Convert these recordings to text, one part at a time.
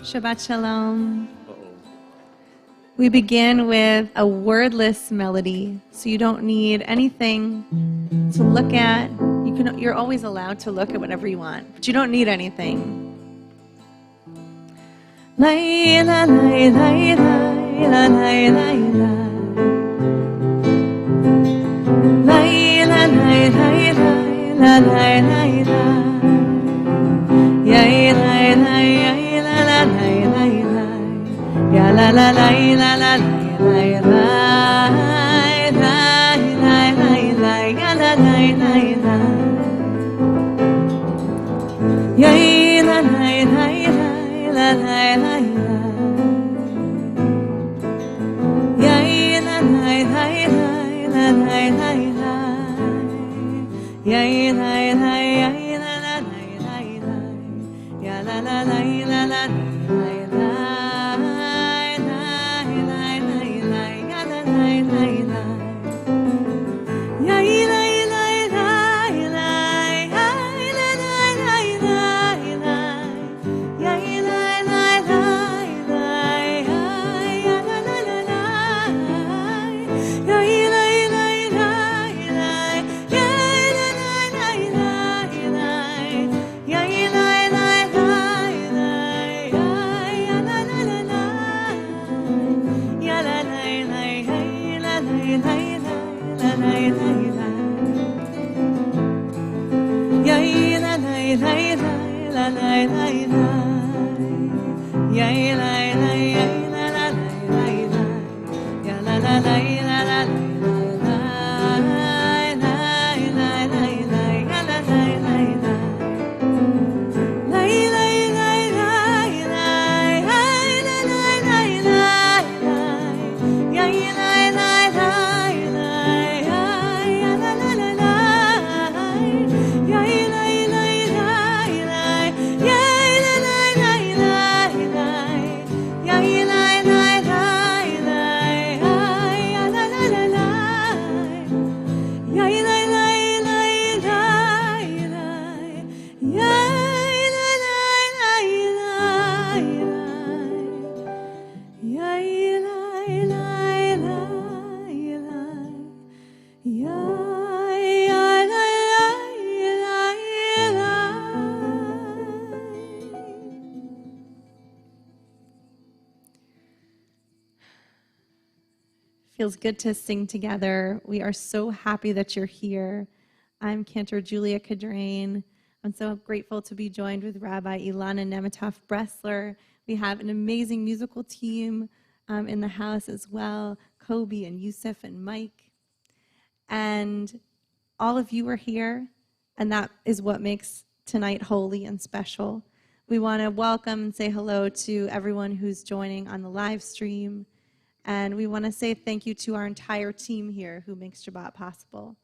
Shabbat Shalom. We begin with a wordless melody, so you don't need anything to look at. You're always allowed to look at whatever you want, but you don't need anything. Layla, layla, layla, layla, layla, layla, layla, layla, ya la la la la la la la ya la la la ya la la la ya la la la la Feels good to sing together. We are so happy that you're here. I'm Cantor Julia Kadrain. I'm so grateful to be joined with Rabbi Ilana Nematoff-Bressler. We have an amazing musical team in the house as well, Kobe and Yusuf and Mike. And all of you are here, and that is what makes tonight holy and special. We want to welcome and say hello to everyone who's joining on the live stream. And we want to say thank you to our entire team here who makes Shabbat possible.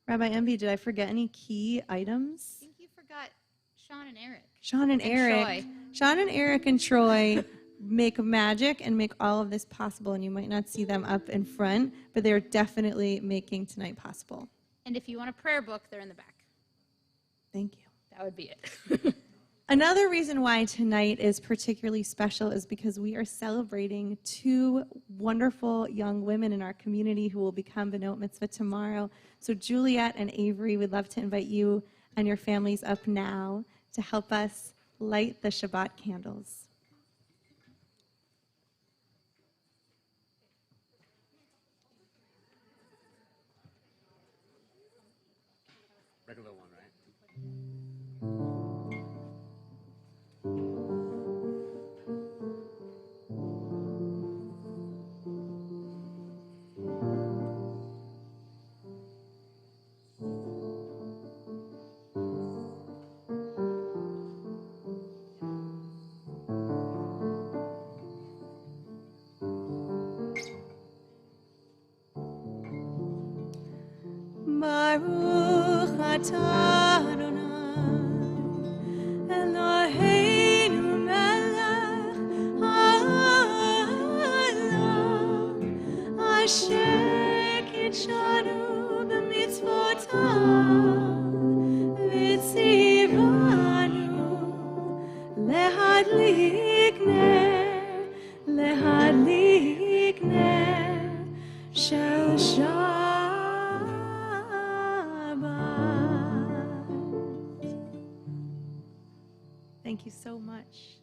Rabbi Emby, did I forget any key items? I think you forgot Sean and Eric. Sean and Eric. Troy. Sean and Eric and Troy make magic and make all of this possible. And you might not see them up in front, but they're definitely making tonight possible. And if you want a prayer book, they're in the back. Thank you. That would be it. Another reason why tonight is particularly special is because we are celebrating two wonderful young women in our community who will become B'not Mitzvah tomorrow. So Juliet and Avery, we'd love to invite you and your families up now to help us light the Shabbat candles. Regular one, right? Baruch atah Adonai Eloheinu melech haolam asher kitshanu b'mitzvotav v'tzivanu להדליק נר, להדליק נר של שבת. Thank you so much.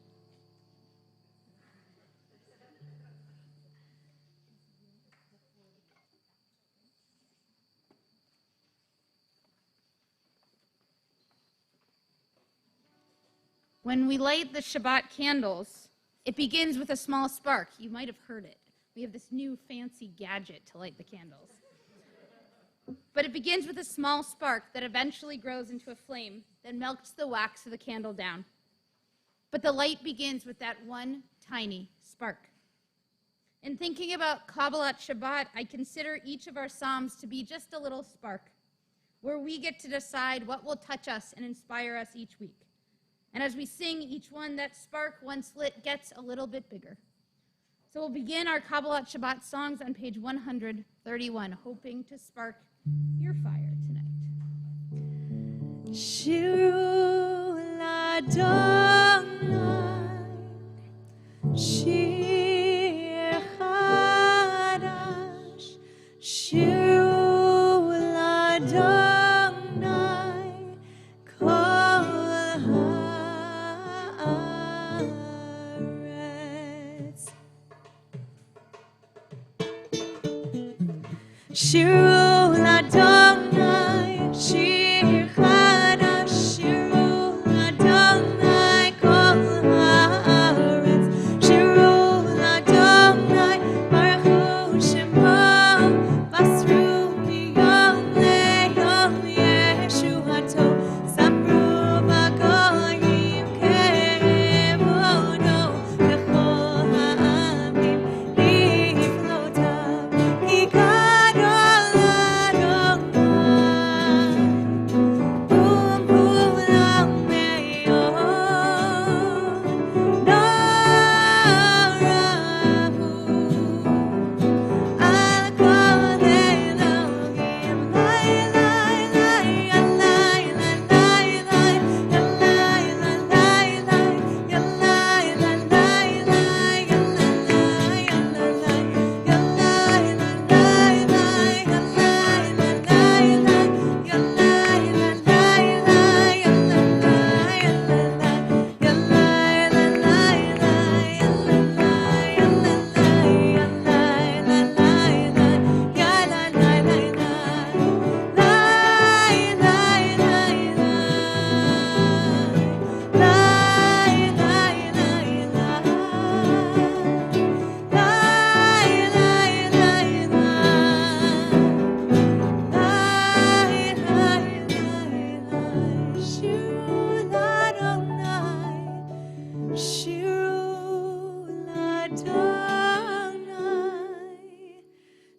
When we light the Shabbat candles, it begins with a small spark. You might have heard it. We have this new fancy gadget to light the candles. But it begins with a small spark that eventually grows into a flame that melts the wax of the candle down. But the light begins with that one tiny spark. In thinking about Kabbalat Shabbat, I consider each of our psalms to be just a little spark, where we get to decide what will touch us and inspire us each week. And as we sing each one, that spark, once lit, gets a little bit bigger. So we'll begin our Kabbalat Shabbat songs on page 131, hoping to spark your fire tonight. Shiru l'Adonai, shir chadash, shiru l'Adonai, kol haaretz. Shiru l'Adonai, shir chadash, shiru l'Adonai, kol haaretz. Shiru l'Adonai, baruchu shemo, basru miyom leyom yeshuato, samru b'goyim kevodo, v'chol ha'amim liflotav, ki gadol Adonai, u'kulam me'od, norahu, al kol Elohim, lay, lay, lay, lay, lay, lay, lay, lay, lay, lay,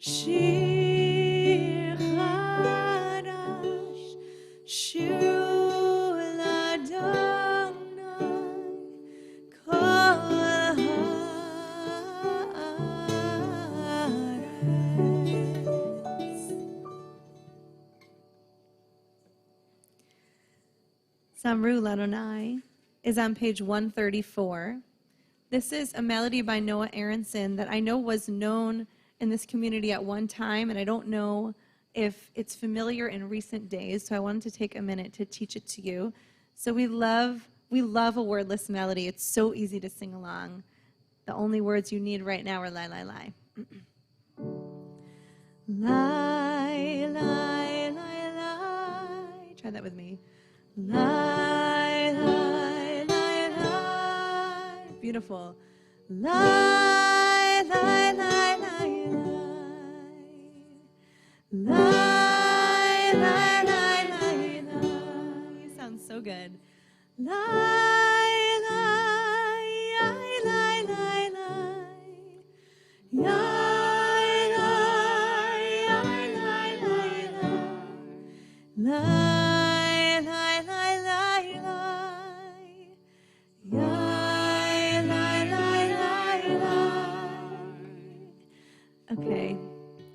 Shir chadash, shiru l'Adonai, kol haaretz. Samru l'Adonai is on page 134. This is a melody by Noah Aronson that I know was known in this community at one time, and I don't know if it's familiar in recent days, so I wanted to take a minute to teach it to you. So we love a wordless melody. It's so easy to sing along. The only words you need right now are lie, lie, lie. Lie, lie, lie, lie. Try that with me. Lie, lie, lie, lie. Beautiful. Lie, lie, lie, lie, lie. Lie, lie, lie, lie, lie. You sound so good. Lie, lie, lie, lie, lie, lie. Lie, lie, lie, lie, lie, lie. Lie, lie, lie, lie, lie. Lie, lie, lie, lie, lie. Okay,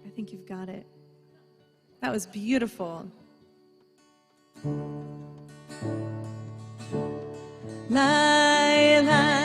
I think you've got it. That was beautiful. Lie, lie.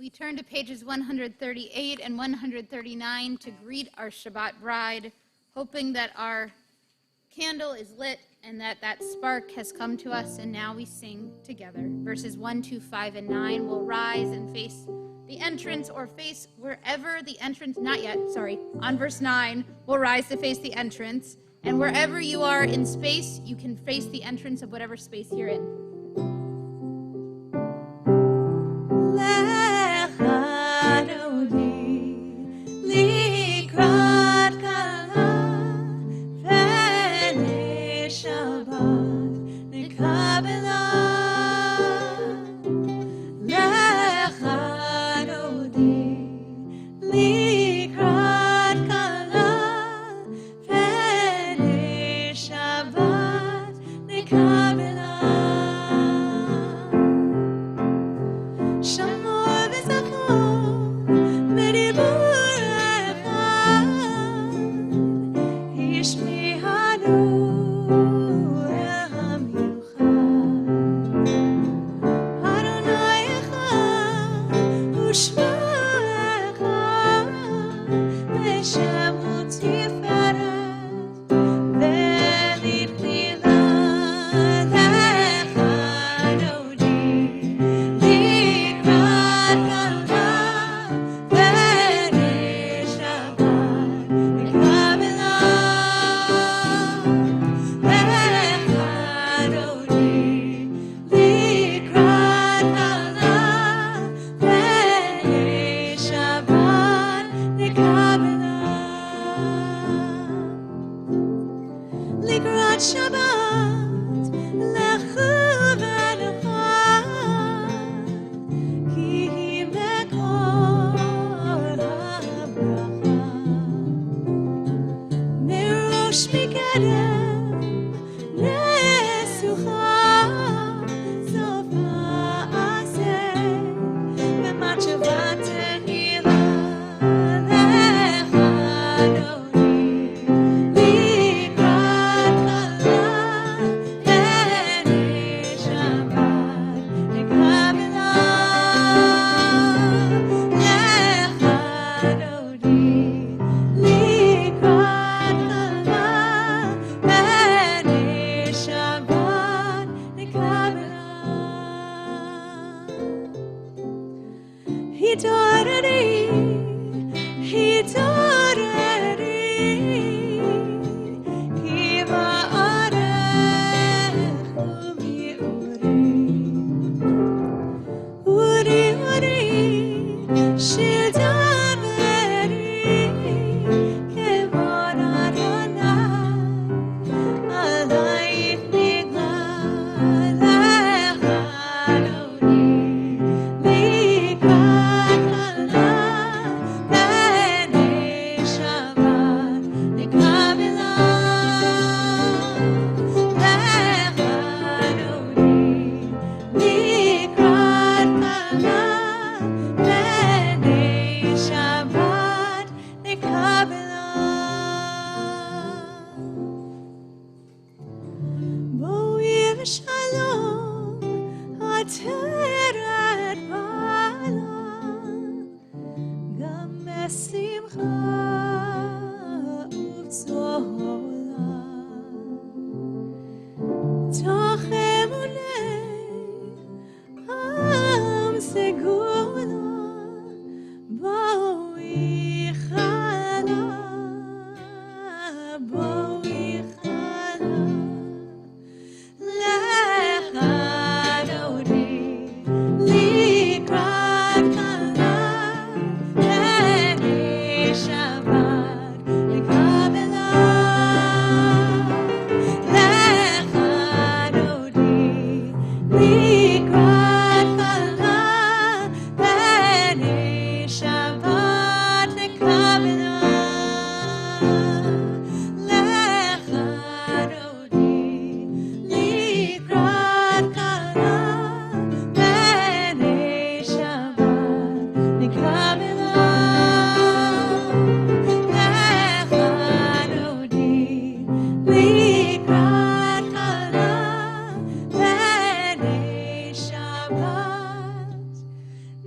We turn to pages 138 and 139 to greet our Shabbat bride, hoping that our candle is lit and that spark has come to us, and now we sing together. Verses 1, 2, 5, and 9 will rise and face the entrance or face wherever the entrance, not yet, sorry, on verse 9, will rise to face the entrance, and wherever you are in space, you can face the entrance of whatever space you're in.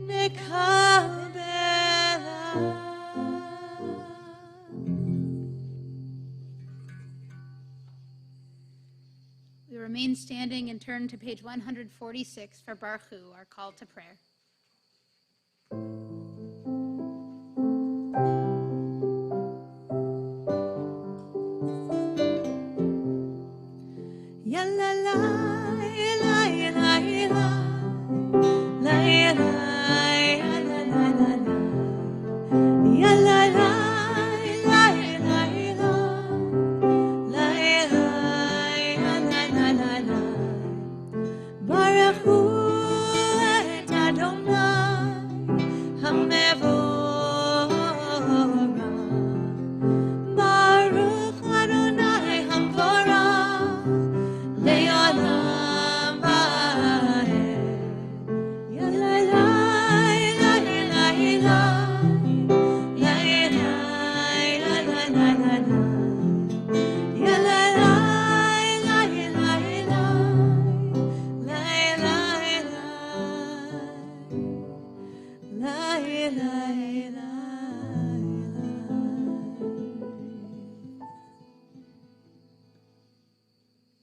Because remain standing and turn to page 146 for Baruch Hu, our call to prayer.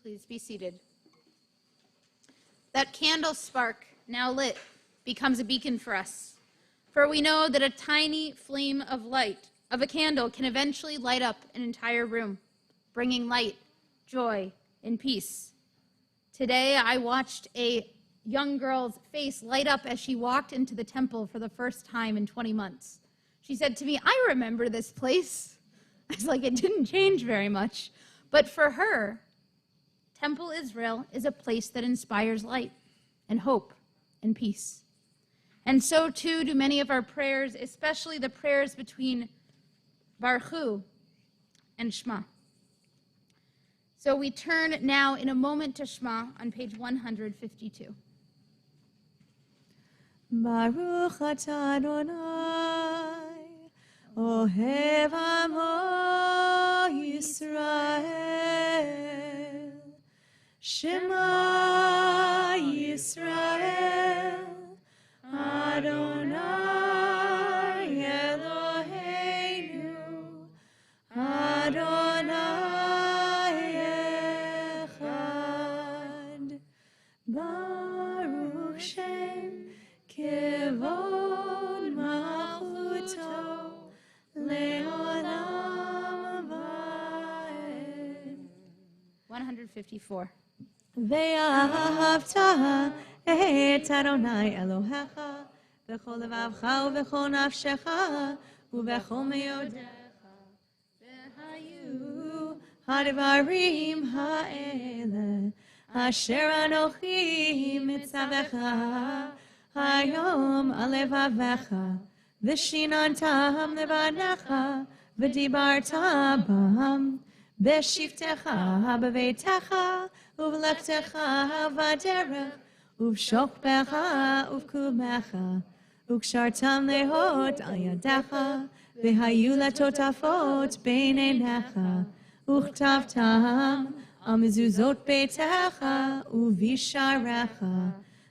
Please be seated. That candle spark, now lit, becomes a beacon for us. For we know that a tiny flame of light of a candle can eventually light up an entire room, bringing light, joy, and peace. Today, I watched a young girl's face light up as she walked into the temple for the first time in 20 months. She said to me, "I remember this place." I was like, it didn't change very much. But for her, Temple Israel is a place that inspires light and hope and peace. And so too do many of our prayers, especially the prayers between Baruch Hu and Shema. So we turn now in a moment to Shema on page 152. Baruch atah Adonai, Ohev Amo Yisrael, Shema Yisrael, Adonai Eloheinu, Adonai Echad, Baruch Shem Kevod Malchuto Leolam Vaed. 154. ואהבת את אדוני אלוהיך בכל לבבך ובכל נפשך ובכל מאודיך. והיו הדברים האלה אשר אנוכי מצווך היום על לבביך ושיננתם לבניך ודיברת בם בשבתך בביתך ובלכתך בדרך ובשוכבך ובקומך וקשרתם להות על ידיך והיו לטוטפות בין עיניך וכתבתם על מזוזות ביתך ובשעריך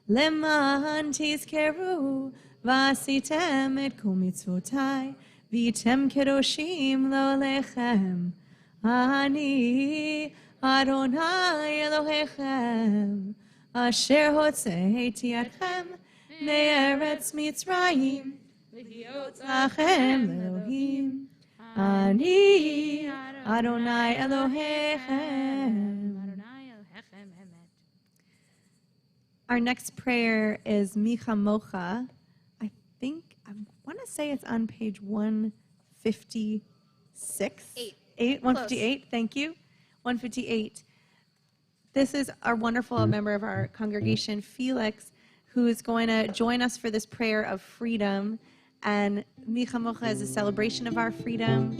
למען תזכרו ועשיתם את כל מצוותיי והייתם קדושים לעולכם. אני אדוני אלוהיכם אשר הוצאתי אתכם מארץ מצרים להיות לכם אלוהים. אני אדוני אלוהיכם. Our next prayer is Micha Mocha. I want to say it's on page 156. 158, thank you. 158. This is our wonderful member of our congregation, Felix, who is going to join us for this prayer of freedom. And Micha Mocha is a celebration of our freedom.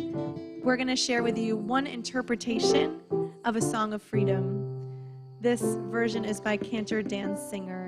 We're going to share with you one interpretation of a song of freedom. This version is by Cantor Dan Singer.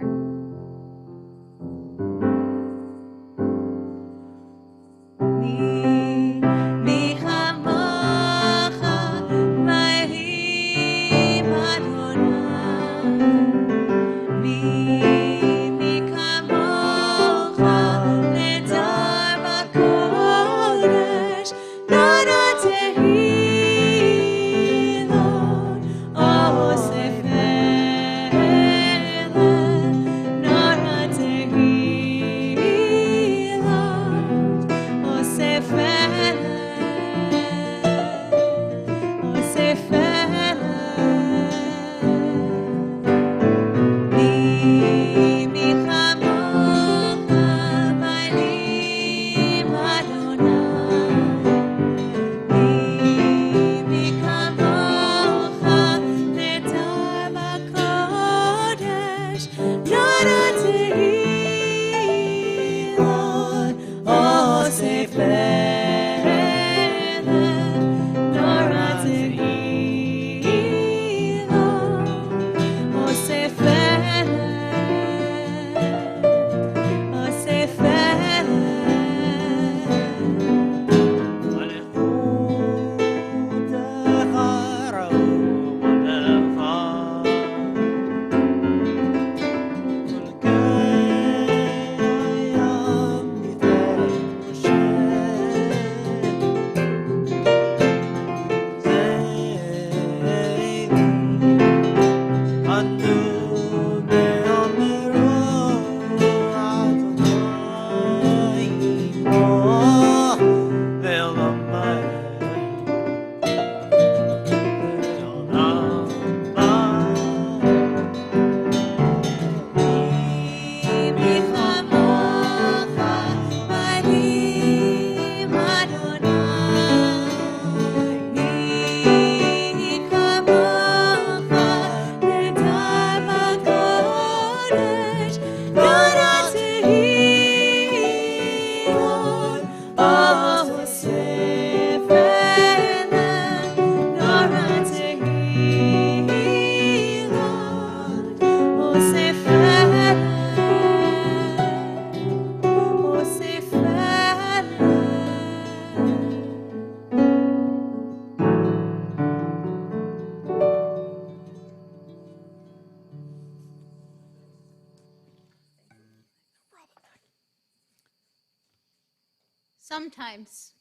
Sometimes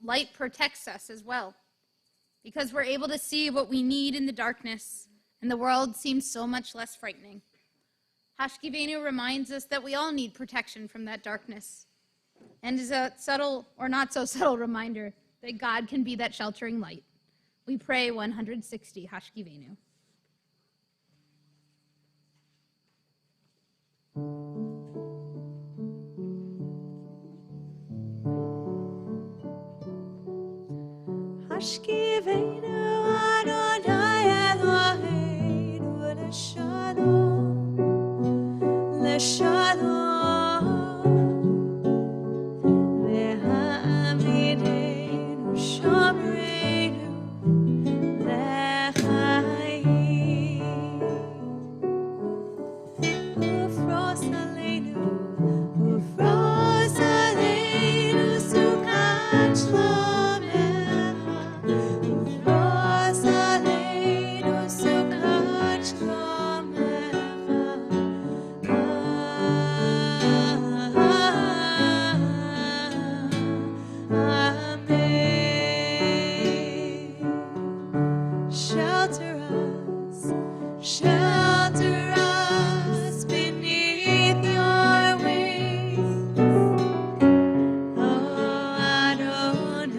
light protects us as well, because we're able to see what we need in the darkness, and the world seems so much less frightening. Hashkivenu reminds us that we all need protection from that darkness, and is a subtle or not so subtle reminder that God can be that sheltering light. We pray 160 Hashkivenu. Hashkivenu Adonai Eloheinu L'Shalom, L'Shalom, V'ha'amideinu Shomreinu L'chaim, Ufros Aleinu Sukat Shlom. Shelter us beneath your wings, oh Adonai.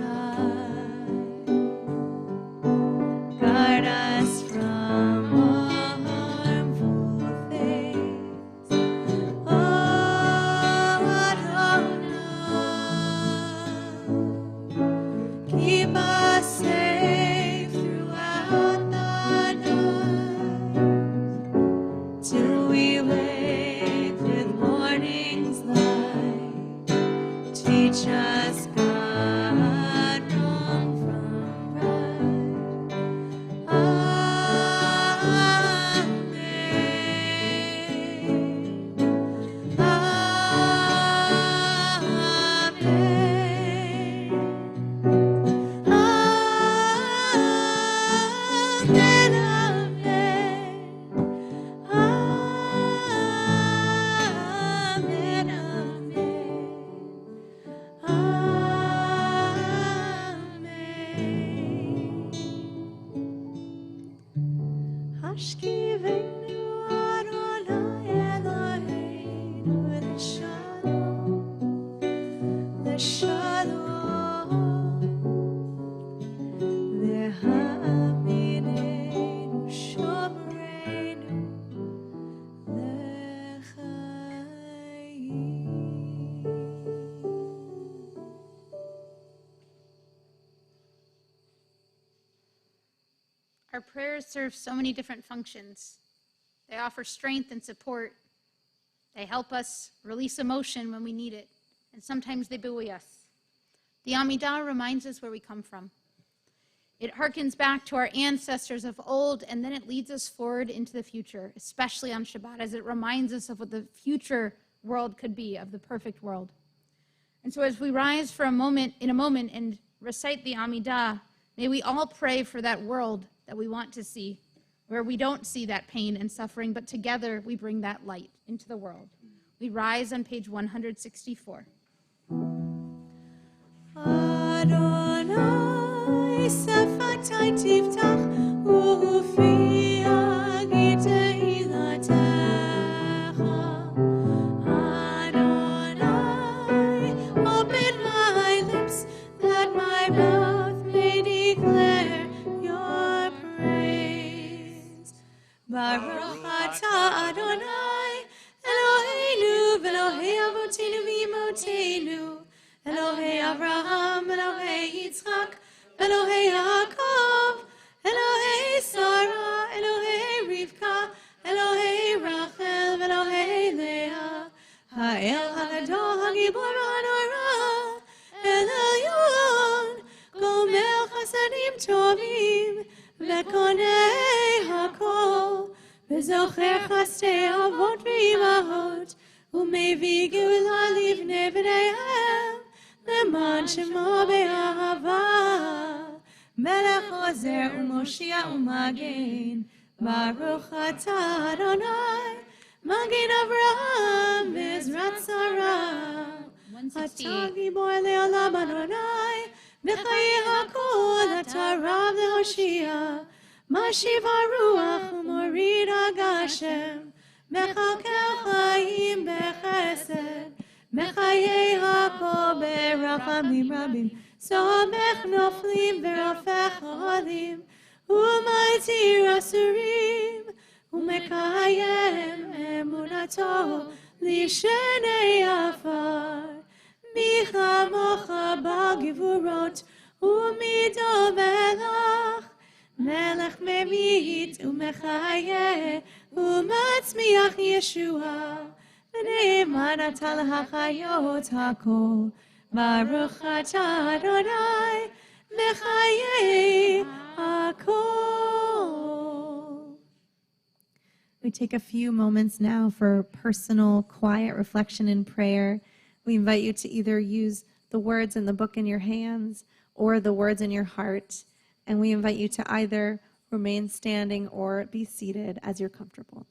Guard us from all harmful things, oh Adonai. Keep us safe throughout the till we wake with morning's light. Teach us, God, wrong from right. Amen. Hashkivenu Adonai Eloheinu L'Shalom, L'Shalom, V'ha'amideinu Shomreinu L'chaim. Our prayers serve so many different functions. They offer strength and support. They help us release emotion when we need it, and sometimes they buoy us. The Amidah reminds us where we come from. It harkens back to our ancestors of old, and then it leads us forward into the future, especially on Shabbat, as it reminds us of what the future world could be, of the perfect world. And so as we rise for a moment, and recite the Amidah, may we all pray for that world that we want to see, where we don't see that pain and suffering, but together we bring that light into the world. We rise on page 164. Adonai sefatai tiftach ufi tehillatcha. Adonai, open my lips that my mouth may declare your praise. Baruch atah Adonai, Eloheinu v'Elohei avotenu v'imotenu, Elohei Avraham, Elohei Yitzchak, Elohei Yaakov, Elohei Sarah, Elohei Rivka, Elohei Rachel, Elohei Leah, Ha'el Hagadol, Hagibor HaNorah, El Elyon, Gomel Chasadim Tovim, V'konei Hakol, V'zocher Chastei Avot V'imahot, U'mevi Geula Livnei B'neihem, למען שמו באהבה, מלך עוזר ומושיע ומגן, ברוך אתה אדוני, מגן אברהם בעזרת שרה. אתה גיבור לעולם אדוני, בחיי הכל אתה רב להושיע, משיב הרוח ומוריד הגשם, מחלקל חיים בחסד, בחיי הכל ברחמים רבים, סומך נופלים ורופך עולים, ומתיר אסורים, ומקיים אמונתו לשני עפר. מי כמוך בעל גבורות ומידו מלך, מלך ממית ומחיה ומצמיח ישועה. ונאמן אתה להחיות הכל, ברוך אתה אדוני מחיי הכל. We take a few moments now for personal, quiet reflection and prayer. We invite you to either use the words in the book in your hands or the words in your heart. And we invite you to either remain standing or be seated as you're comfortable.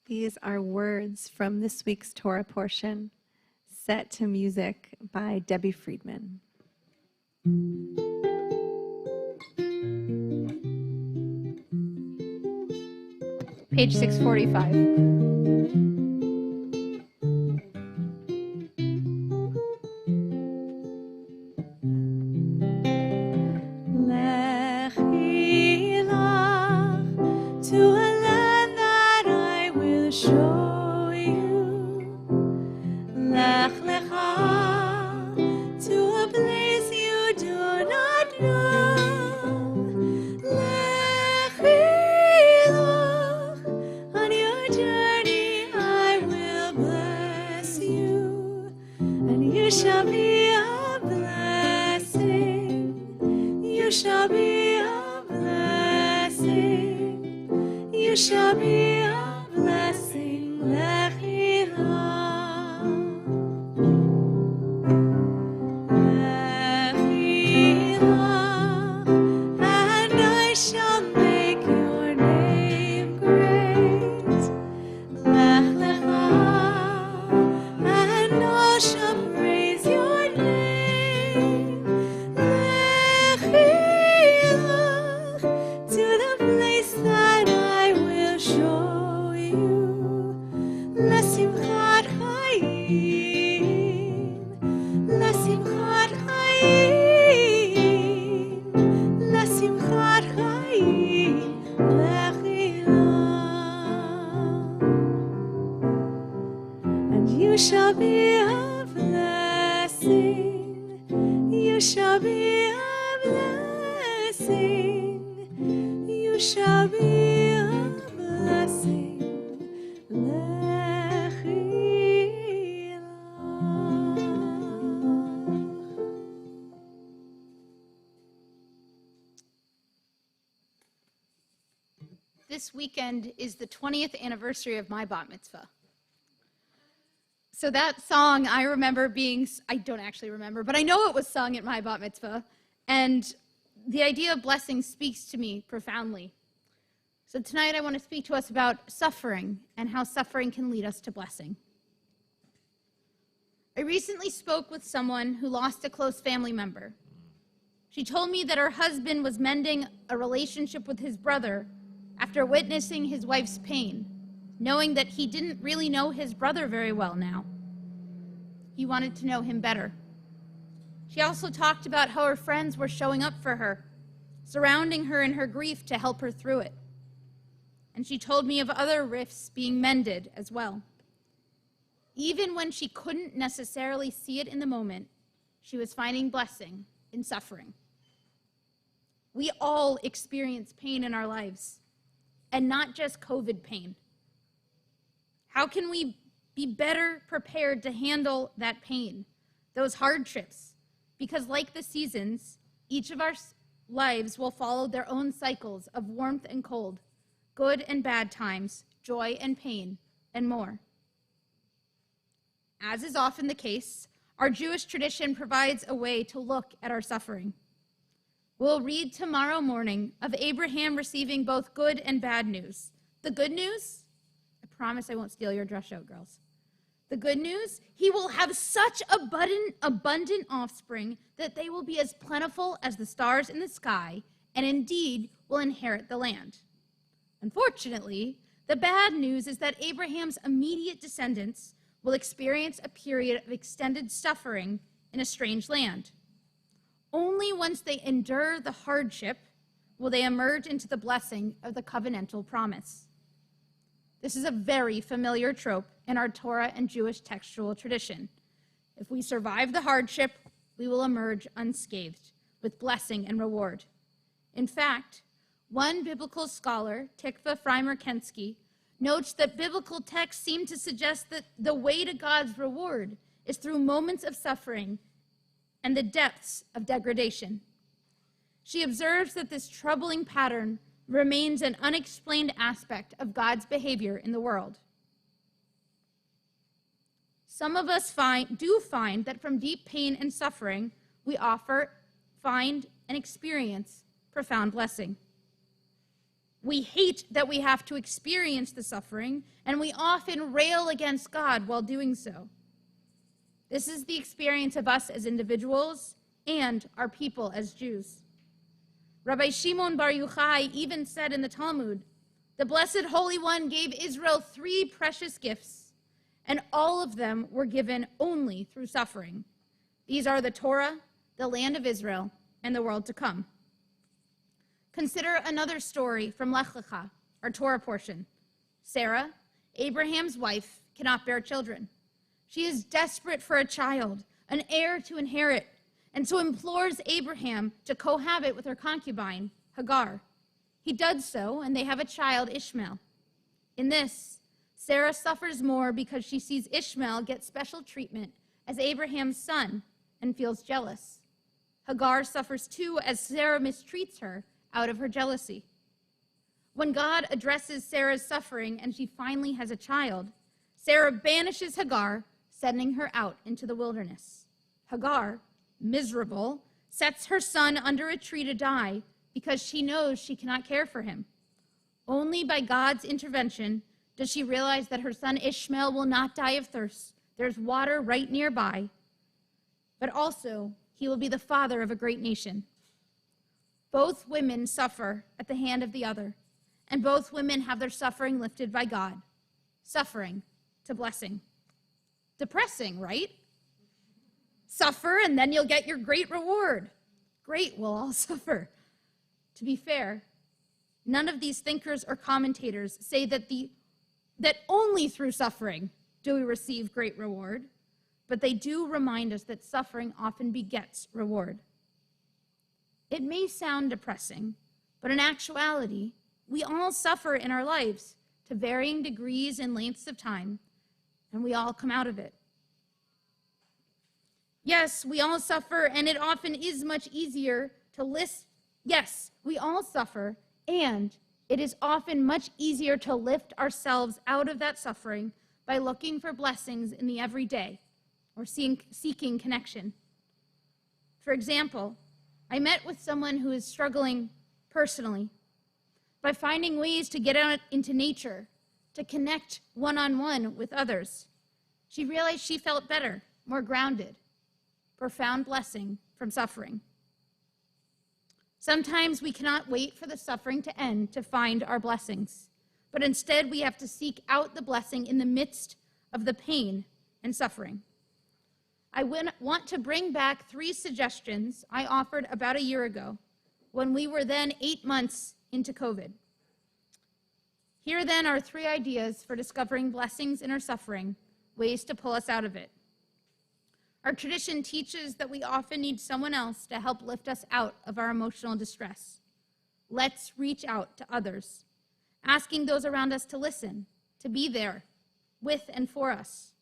These are words from this week's Torah portion, set to music by Debbie Friedman. Page 645. To a place shall be a blessing. You shall be a blessing. You shall be a blessing. Lechilah. Shall make your name great. Lech lecha, and all shall praise your name. Lechilach, to the place that I will show you. Lesimchat chayim, lesimchat chayim, lesimchat chayim, lechilah. And you shall be a blessing. You shall be a blessing. You shall be a blessing. Lechilah. This weekend is the 20th anniversary of my bat mitzvah. So that song, I remember I don't actually remember, but I know it was sung at my bat mitzvah. And the idea of blessing speaks to me profoundly. So tonight I want to speak to us about suffering and how suffering can lead us to blessing. I recently spoke with someone who lost a close family member. She told me that her husband was mending a relationship with his brother after witnessing his wife's pain, knowing that he didn't really know his brother very well now. He wanted to know him better. She also talked about how her friends were showing up for her, surrounding her in her grief to help her through it. And she told me of other rifts being mended as well. Even when she couldn't necessarily see it in the moment, she was finding blessing in suffering. We all experience pain in our lives, and not just COVID pain. How can we be better prepared to handle that pain, those hardships? Because like the seasons, each of our lives will follow their own cycles of warmth and cold, good and bad times, joy and pain, and more. As is often the case, our Jewish tradition provides a way to look at our suffering. We'll read tomorrow morning of Abraham receiving both good and bad news. The good news, I promise I won't steal your dress show, girls. The good news, he will have such abundant offspring that they will be as plentiful as the stars in the sky, and indeed will inherit the land. Unfortunately, the bad news is that Abraham's immediate descendants will experience a period of extended suffering in a strange land. Only once they endure the hardship will they emerge into the blessing of the covenantal promise. This is a very familiar trope in our Torah and Jewish textual tradition. If we survive the hardship, we will emerge unscathed, with blessing and reward. In fact, one biblical scholar, Tikva Freimer-Kensky, notes that biblical texts seem to suggest that the way to God's reward is through moments of suffering and the depths of degradation. She observes that this troubling pattern remains an unexplained aspect of God's behavior in the world. Some of us do find that from deep pain and suffering, we find and experience profound blessing. We hate that we have to experience the suffering, and we often rail against God while doing so. This is the experience of us as individuals and our people as Jews. Rabbi Shimon Bar Yochai even said in the Talmud, the Blessed Holy One gave Israel 3 precious gifts, and all of them were given only through suffering. These are the Torah, the land of Israel, and the world to come. Consider another story from Lech Lecha, our Torah portion. Sarah, Abraham's wife, cannot bear children. She is desperate for a child, an heir to inherit, and so implores Abraham to cohabit with her concubine, Hagar. He does so, and they have a child, Ishmael. In this, Sarah suffers more because she sees Ishmael get special treatment as Abraham's son and feels jealous. Hagar suffers too as Sarah mistreats her out of her jealousy. When God addresses Sarah's suffering and she finally has a child, Sarah banishes Hagar, sending her out into the wilderness. Hagar, miserable, sets her son under a tree to die because she knows she cannot care for him. Only by God's intervention does she realize that her son Ishmael will not die of thirst. There's water right nearby, but also he will be the father of a great nation. Both women suffer at the hand of the other, and both women have their suffering lifted by God. Suffering to blessing. Depressing, right? Suffer and then you'll get your great reward. Great, we'll all suffer. To be fair, none of these thinkers or commentators say that only through suffering do we receive great reward, but they do remind us that suffering often begets reward. It may sound depressing, but in actuality, we all suffer in our lives to varying degrees and lengths of time, and we all come out of it. Yes, we all suffer, and it often is much easier to list. Yes, we all suffer, and it is often much easier to lift ourselves out of that suffering by looking for blessings in the everyday or seeking connection. For example, I met with someone who is struggling personally. By finding ways to get out into nature, to connect one-on-one with others, she realized she felt better, more grounded. Profound blessing from suffering. Sometimes we cannot wait for the suffering to end to find our blessings, but instead we have to seek out the blessing in the midst of the pain and suffering. I want to bring back 3 suggestions I offered about a year ago when we were then 8 months into COVID. Here then are 3 ideas for discovering blessings in our suffering, ways to pull us out of it. Our tradition teaches that we often need someone else to help lift us out of our emotional distress. Let's reach out to others, asking those around us to listen, to be there with and for us.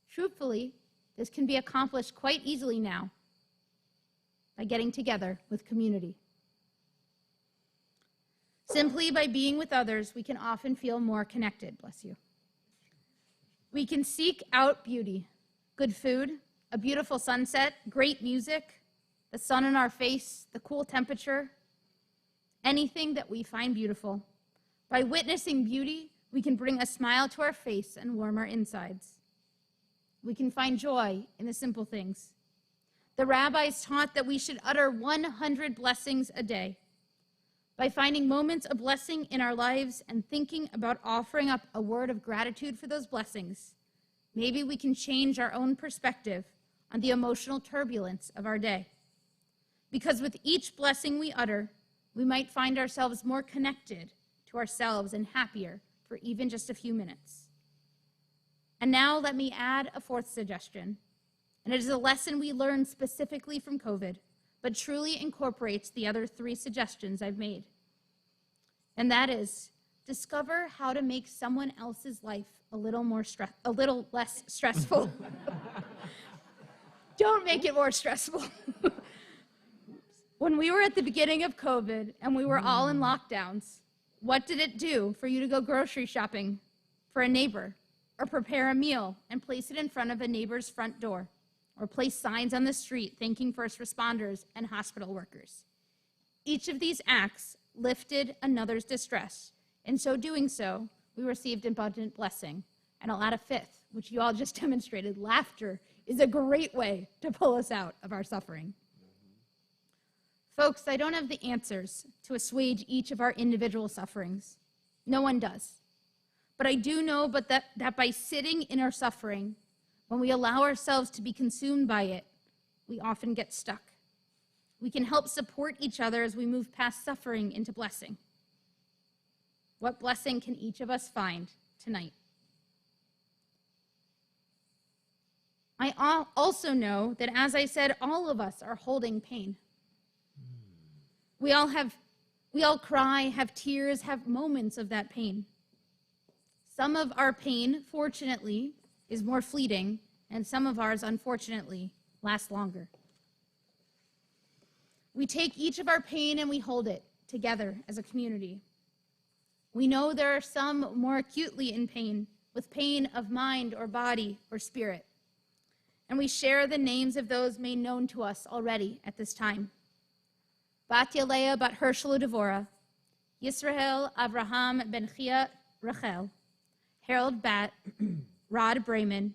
Truthfully, this can be accomplished quite easily now by getting together with community. Simply by being with others, we can often feel more connected, bless you. We can seek out beauty, good food, a beautiful sunset, great music, the sun in our face, the cool temperature, anything that we find beautiful. By witnessing beauty, we can bring a smile to our face and warm our insides. We can find joy in the simple things. The rabbis taught that we should utter 100 blessings a day. By finding moments of blessing in our lives and thinking about offering up a word of gratitude for those blessings, maybe we can change our own perspective on the emotional turbulence of our day. Because with each blessing we utter, we might find ourselves more connected to ourselves and happier for even just a few minutes. And now let me add a 4th suggestion, and it is a lesson we learned specifically from COVID, but truly incorporates the other 3 suggestions I've made. And that is, discover how to make someone else's life a little less stressful. Don't make it more stressful. When we were at the beginning of COVID and we were all in lockdowns, what did it do for you to go grocery shopping for a neighbor, or prepare a meal and place it in front of a neighbor's front door, or place signs on the street thanking first responders and hospital workers? Each of these acts lifted another's distress. In so doing so, we received abundant blessing. And I'll add a 5th, which you all just demonstrated. Laughter is a great way to pull us out of our suffering. Folks, I don't have the answers to assuage each of our individual sufferings. No one does. But I do know that by sitting in our suffering, when we allow ourselves to be consumed by it, we often get stuck. We can help support each other as we move past suffering into blessing. What blessing can each of us find tonight? I also know that, as I said, all of us are holding pain. We all cry, have tears, have moments of that pain. Some of our pain, fortunately, is more fleeting and some of ours, unfortunately, last longer. We take each of our pain and we hold it together as a community. We know there are some more acutely in pain, with pain of mind or body or spirit. And we share the names of those made known to us already at this time. Bat Yalea bat Hershel Devora, Yisrael Avraham ben Chia Rachel, Harold Bat, Rod Brayman,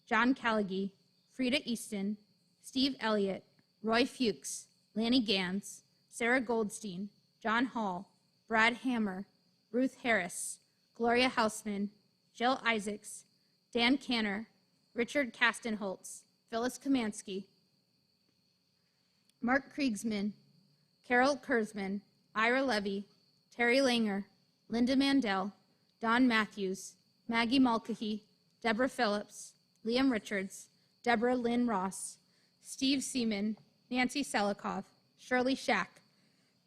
John Callaghy, Frida Easton, Steve Elliott, Roy Fuchs, Lanny Gans, Sarah Goldstein, John Hall, Brad Hammer, Ruth Harris, Gloria Hausman, Jill Isaacs, Dan Canner, Richard Kastenholtz, Phyllis Kamansky, Mark Kriegsman, Carol Kurzman, Ira Levy, Terry Langer, Linda Mandel, Don Matthews, Maggie Mulcahy, Deborah Phillips, Liam Richards, Deborah Lynn Ross, Steve Seaman, Nancy Selikoff, Shirley Shack,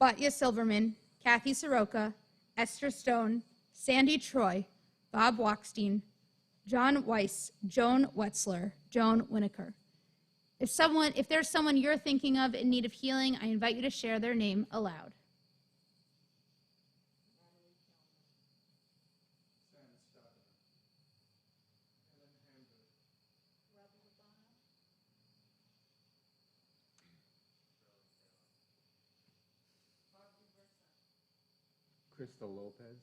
Batya Silverman, Kathy Soroka, Esther Stone, Sandy Troy, Bob Wachstein, John Weiss, Joan Wetzler, Joan Winokur. If there's someone you're thinking of in need of healing, I invite you to share their name aloud. Crystal Lopez.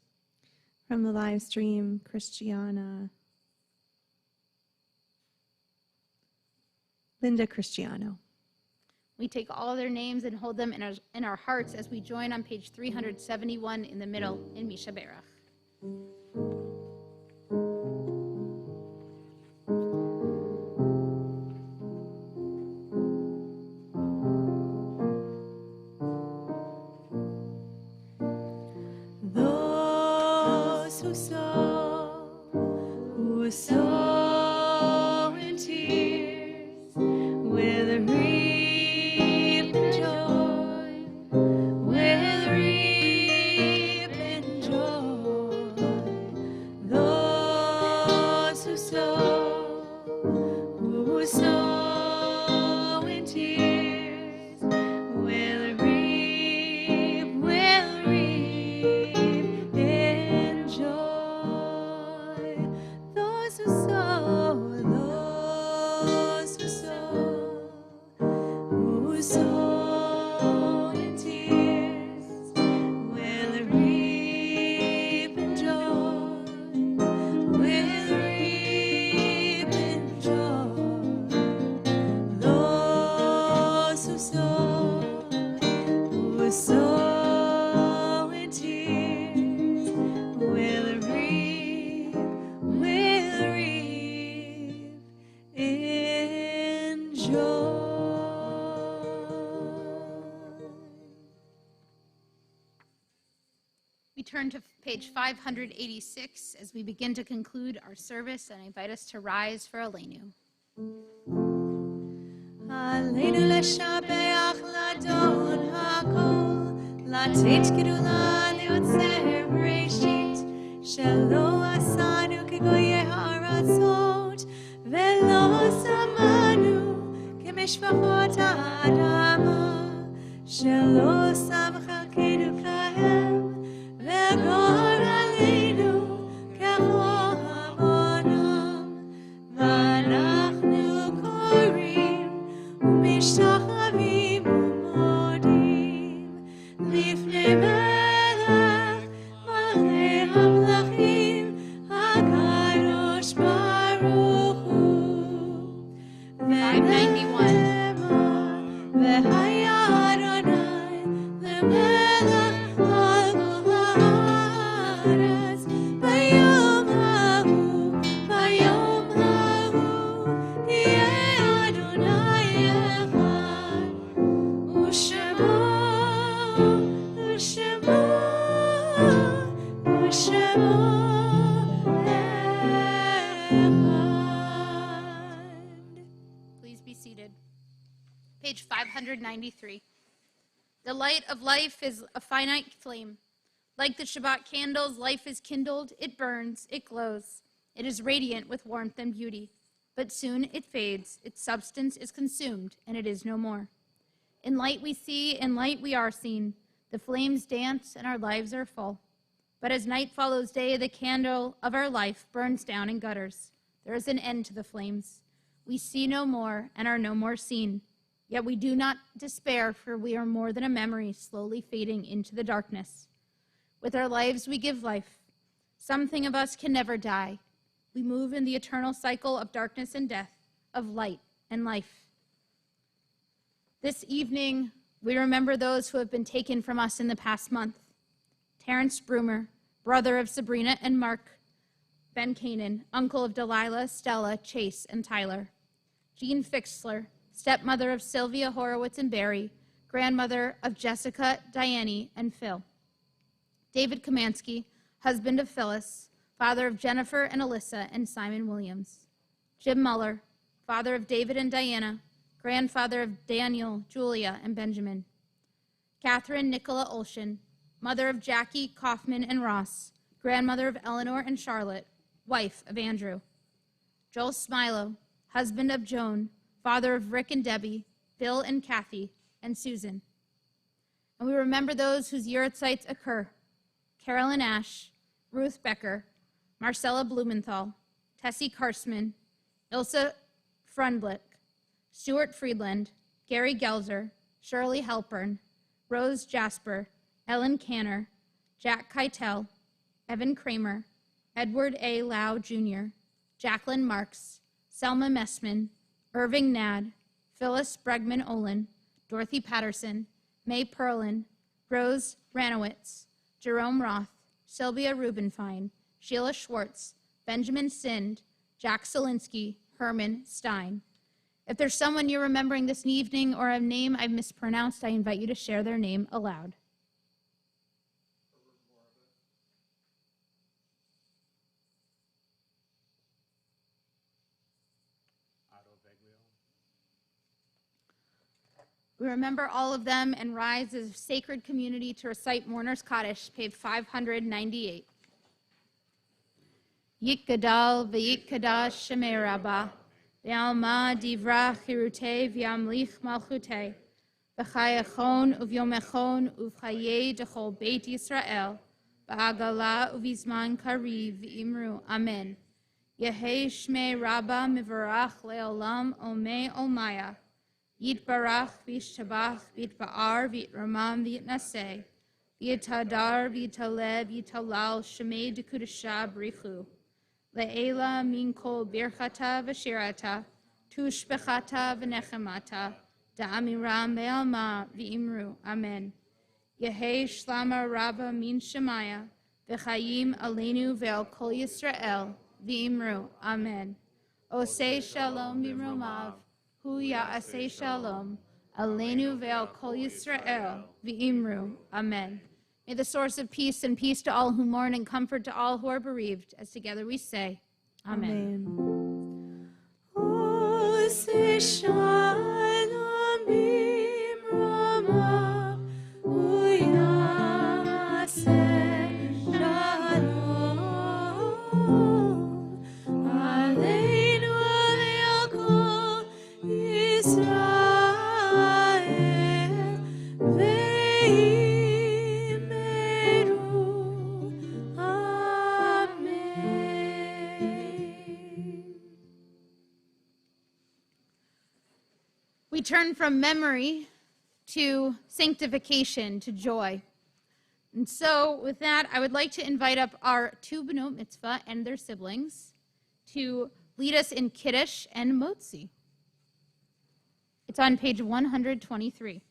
From the live stream, Christiana. Linda Cristiano. We take all their names and hold them in our hearts as we join on page 371 in the middle in Misha Berach. Those who sow in tears will reap in joy, will reap in joy. Those who sow in tears will reap in joy. Those who sow in tears will reap in joy, will reap in joy. Those who sow in tears will reap in joy. We turn to page 586 as we begin to conclude our service, and I invite us to rise for Aleinu. עלינו לשבח לאדון הכל, לתת גדולה ליוצר בראשית, שלא עשנו כגויי הארצות, ולא שמנו כמשפחות האדמה, שלא שם חלקנו כהם, וגור עלינו ככל עוונם, ואנחנו קוראים ומשתחווים ומודים לפני מלך מלכי המלכים הקדוש ברוך הוא. 591. והיה אדוני למלך על כל הארץ ביום ההוא יהיה אדוני אחד ושמו אחד. Please be seated. Page 593. The light of life is a finite flame. Like the Shabbat candles, life is kindled, it burns, it glows. It is radiant with warmth and beauty. but soon it fades, its substance is consumed, and it is no more. In light we see, in light we are seen. The flames dance, and our lives are full. But as night follows day, the candle of our life burns down in gutters. There is an end to the flames. We see no more and are no more seen. Yet we do not despair, for we are more than a memory slowly fading into the darkness. With our lives we give life. Something of us can never die. We move in the eternal cycle of darkness and death, of light and life. This evening, we remember those who have been taken from us in the past month. Terrence Broomer, brother of Sabrina and Mark, Ben Kanan, uncle of Delilah, Stella, Chase, and Tyler. Jean Fixler, stepmother of Sylvia Horowitz and Barry, grandmother of Jessica, Diane, and Phil. David Kamansky, husband of Phyllis, father of Jennifer and Alyssa and Simon Williams. Jim Muller, father of David and Diana, grandfather of Daniel, Julia, and Benjamin. Catherine Nicola Olshan, mother of Jackie, Kaufman, and Ross, grandmother of Eleanor and Charlotte, wife of Andrew. Joel Smilo, husband of Joan, father of Rick and Debbie, Bill and Kathy, and Susan. And we remember those whose Yahrzeits occur: Carolyn Ash, Ruth Becker, Marcella Blumenthal, Tessie Karsman, Ilsa Frundlich, Stuart Friedland, Gary Gelzer, Shirley Halpern, Rose Jasper, Ellen Canner, Jack Keitel, Evan Kramer, Edward A. Lau Jr., Jacqueline Marks, Selma Messman, Irving Nad, Phyllis Bregman Olin, Dorothy Patterson, May Perlin, Rose Ranowitz, Jerome Roth, Sylvia Rubenfein, Sheila Schwartz, Benjamin Sind, Jack Solinsky, Herman Stein. If there's someone you're remembering this evening or a name I've mispronounced, I invite you to share their name aloud. We remember all of them and rise as a sacred community to recite Mourner's Kaddish, page 598. Yit Gadal v'yit Kadash Shemei Rabbah, v'alma divra chirutei v'yamlich malchutei, v'chayachon uvyomechon uv'chayei dechol Beit Yisrael, v'agala uvizman kariv v'imru Amen. Yehei Shmei Rabbah mivarach le'olam omei olmaya, Yitbarach v'yishtabach v'yitba'ar v'yitramam v'yitnaseh, v'yitadar v'yitaled v'yitalal shemei dekudashah brichu, le'ela min kol birchata v'shirata, tushbechata v'nechemata, da'amiram be'alma v'imru, Amen. Yehei shlama rabba min shemaya, v'chayim aleinu ve'al kol Yisrael, v'imru, Amen. Osei shalom b'romav, Hu ya'aseh shalom, aleinu ve'al kol Yisrael, v'imru, Amen. May the source of peace and peace to all who mourn and comfort to all who are bereaved, as together we say, Amen. Oseh shalom b'romav, Hu ya'aseh shalom, aleinu ve'al kol Yisrael, v'imru, Amen. We turn from memory to sanctification, to joy. And so with that, I would like to invite up our two B'not Mitzvah and their siblings to lead us in Kiddush and Motzi. It's on page 123.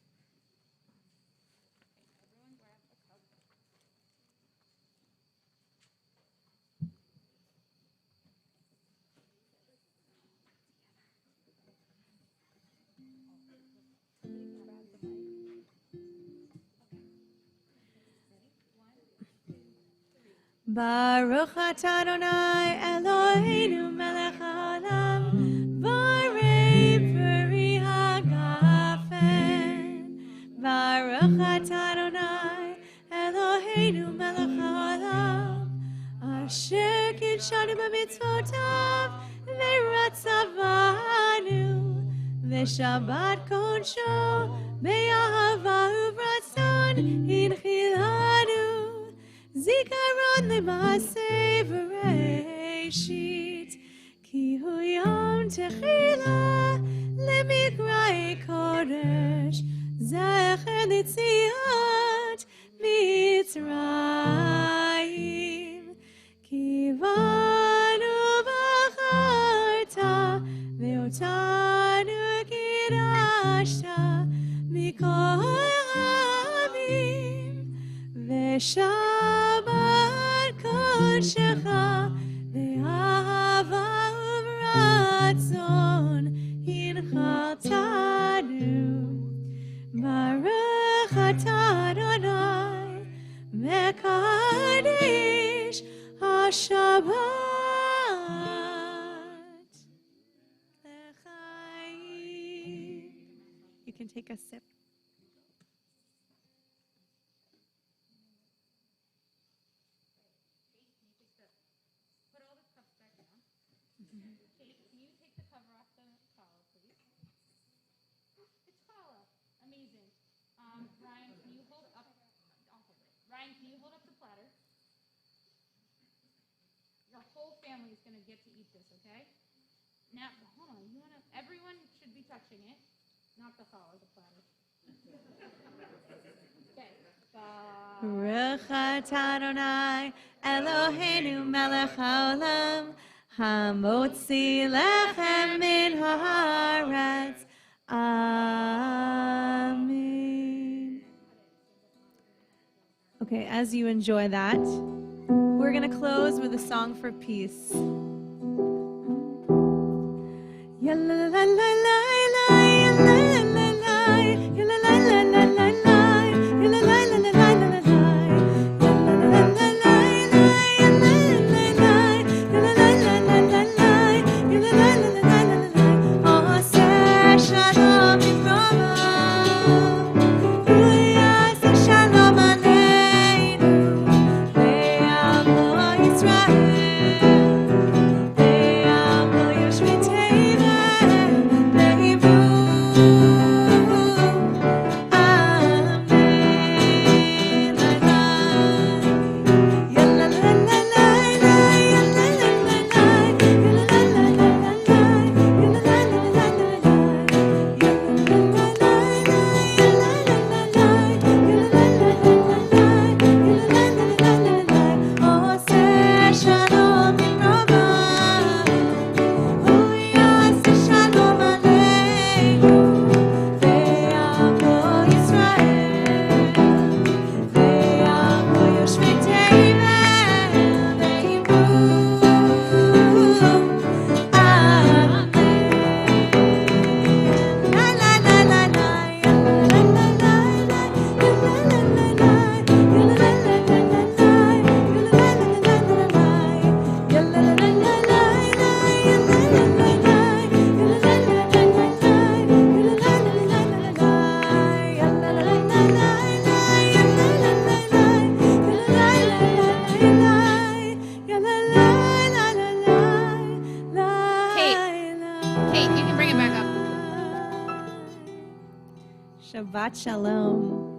Baruch atah Adonai Eloheinu melech haolam, borei peri hagafen. Baruch atah Adonai Eloheinu melech haolam, asher kidshanu b'mitzvotav v'ratzav Shabbat Kodsho, Be'ahava U'Ratzon, Hinchilanu, Zikaron L'Maaseh V'Reishit, Ki Hu Yom Techila, L'Mikrai Kodesh, Zecher L'Tziat Mitzrayim, Ki Vanu B'charta, Ve'otanu Kidashta, Mikol Rabim, Ve'Shabbat Kodshecha, Ve'ahava U'Ratzon, Hinchaltanu, Baruch Atah Adonai, Mekadesh HaShabbat L'chaim. You can take a sip. Put all the cups back down. Kate, can you take the cover off the challah, please? It's challah. Amazing. Ryan, can you hold up? I'll hold it. Ryan, can you hold up the platter? Your whole family is going to get to eat this, okay? Now, hold on. Everyone should be touching it, not the challah, the platter. Okay. Baruch Atah Adonai, Eloheinu melech haolam, hamotzi lechem min haaretz. Amen. Okay, as you enjoy that, we're going to close with a song for peace. Shabbat Shalom.